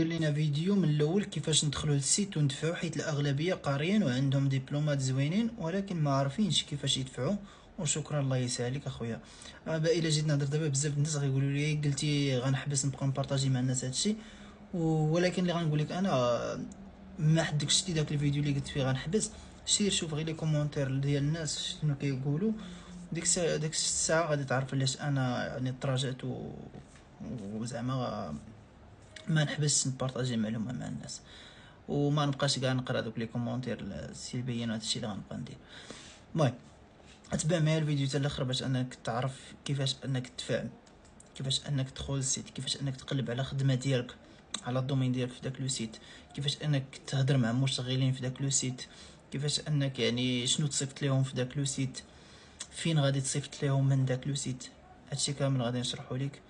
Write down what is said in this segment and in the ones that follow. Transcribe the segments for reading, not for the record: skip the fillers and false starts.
ندير لينا فيديو من الاول كيفاش ندخلوا للسيت وندفعوا، حيت الاغلبيه قاريين وعندهم دبلومات زوينين ولكن ما عارفينش كيفاش يدفعوا. وشكرا الله يسهلك اخويا. الا جيت نهضر دابا بزاف الناس غيقولوا لي قلتي غنحبس نبقى نبارطاجي مع الناس هادشي، ولكن اللي غنقول لك انا ما حدك شتي داك الفيديو اللي قلت فيه غنحبس، سير شوف غير لي كومونتير ديال الناس شنو كيقولوا. ديك الساعه غادي تعرف علاش انا يعني تراجعت وزعما ما نحبس نبارطاجي معلومه مع الناس، وما نبقاش كاع نقرا دوك لي كومونتير السلبيين وهادشي اللي غنبقى ندير. المهم اتبع معايا الفيديو حتى الاخر باش انك تعرف كيفاش انك تدفع، كيفاش انك تدخل للسيت، كيفاش انك تقلب على خدمه ديالك على الدومين ديالك في داك لو سيت، كيفاش انك تهضر مع مشغلين في داك لو سيت، كيفاش انك يعني شنو تصيفط لهم في داك لو سيت، فين غادي تصيفط لهم من داك لو سيت. هادشي كامل غادي نشرحو ليك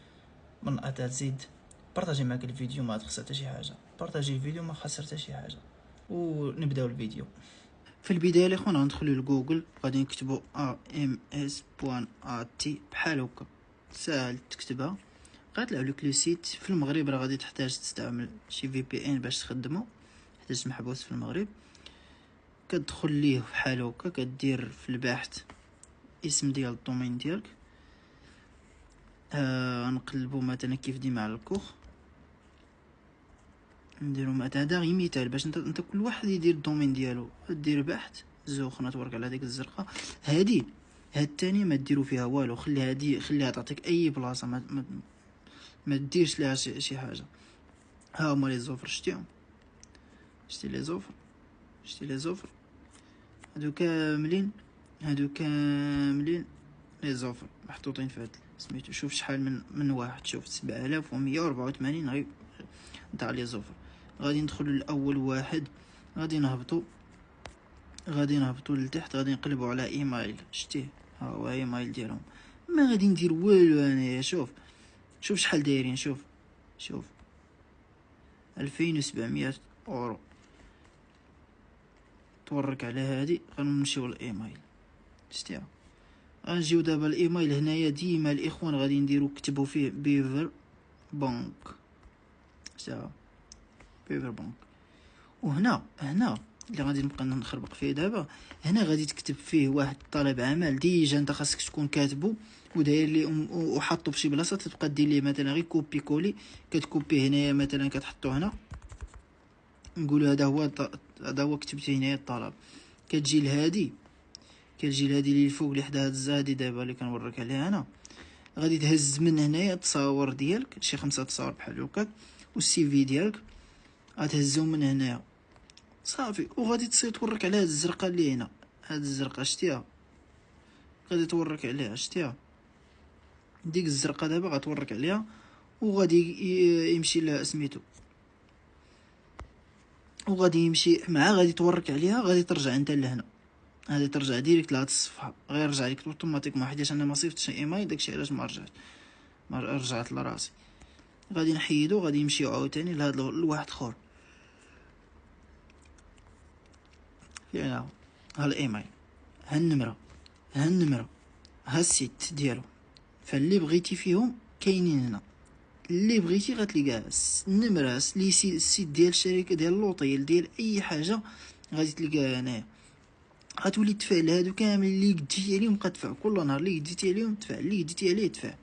من ا زد. بارطاجي معاك الفيديو ما تخسر حتى شي حاجه، بارطاجي الفيديو ما خسر حتى شي حاجه. ونبداو الفيديو. في البدايه الاخوان غندخلوا لجوجل، غادي نكتبوا ams.at بحال هكا، ساهل تكتبها. غيطلع لك لو سيت. في المغرب راه غادي تحتاج تستعمل شي في بي ان باش تخدمه، حيت محبوس في المغرب. كتدخل ليه بحال هكا، كدير في البحث اسم ديال الدومين ديالك. نقلبوا مثلا كيف ديما على الكوخ، نديرو هذا غير مثال باش انت كل واحد يدير الدومين ديالو. دير بحث زوخنا تورك على هذيك الزرقاء. هاد الثانيه ما ديروا فيها والو، خليها تعطيك اي بلاصه، ما ديرش لها شي حاجه. ها هما لي زوفر، شتي لي زوفر، هادو كاملين لي زوفر محطوطين في هاد سميتو. شوف شحال من واحد، شوف 7184 غير تاع لي زوفر. غادي ندخلوا لاول واحد، غادي نهبطوا لتحت، غادي نقلبوا على ايميل. شتيه ها هو ايميل ديالهم. ما غادي ندير والو انايا. شوف شحال دايرين. شوف 2700 اورو. تورك على هادي. غنمشيو للايميل. شتيها غنجيو دابا الايميل هنايا. ديما الاخوان غادي نديرو كتبوا فيه بيفر بانك. شتيها بيفر بانك. وهنا اللي غادي نبقى نخربق فيه دابا، هنا غادي تكتب فيه واحد طلب عمل ديجا انت خاصك تكون كاتبه وداير لي وحطو فشي بلاصه. تبقى دير ليه مثلا غير كوبي كولي، كتكوبي هنايا مثلا كتحطو هنا. نقولوا هذا هو كتبتي هنايا الطلب. كتجي لهادي اللي الفوق اللي حدا هاد الزادي دابا اللي كنوريك عليها انا. غادي تهز من هنايا التصاور ديالك، شي 5 تصاور بحال هكاك، والسي في ديالك غتهزهم من هنايا صافي. وغادي تصير تورك على هاد الزرقاء اللي هنا. هاد الزرقاء شتيها، غادي تورك عليها. شتيها ديك الزرقاء دابا غتورك عليها، وغادي يمشي لها سميتو، وغادي يمشي مع غادي تورك عليها. غادي ترجع انت لهنا، غادي ترجع ديريكت لهاد الصفحه. غير رجع لك اوتوماتيكمون، حيت انا ما صيفطش ايميل داكشي علاش ما رجعت لراسي. غادي نحيدو، غادي نمشيو عاوتاني لهاد الواحد اخر. ها الايميل، ها النمره، ها السيت ديالو. فاللي بغيتي فيهم كاينين هنا. اللي بغيتي غتلقاه. النمره لي السيت ديال الشركه ديال اللوطيل ديال اي حاجه غادي تلقاها هنايا. غتولي تدفع لهادو كامل اللي ديتي عليهم. كتدفع كل نهار اللي ديتي عليهم تدفع، اللي ديتي عليه تدفع.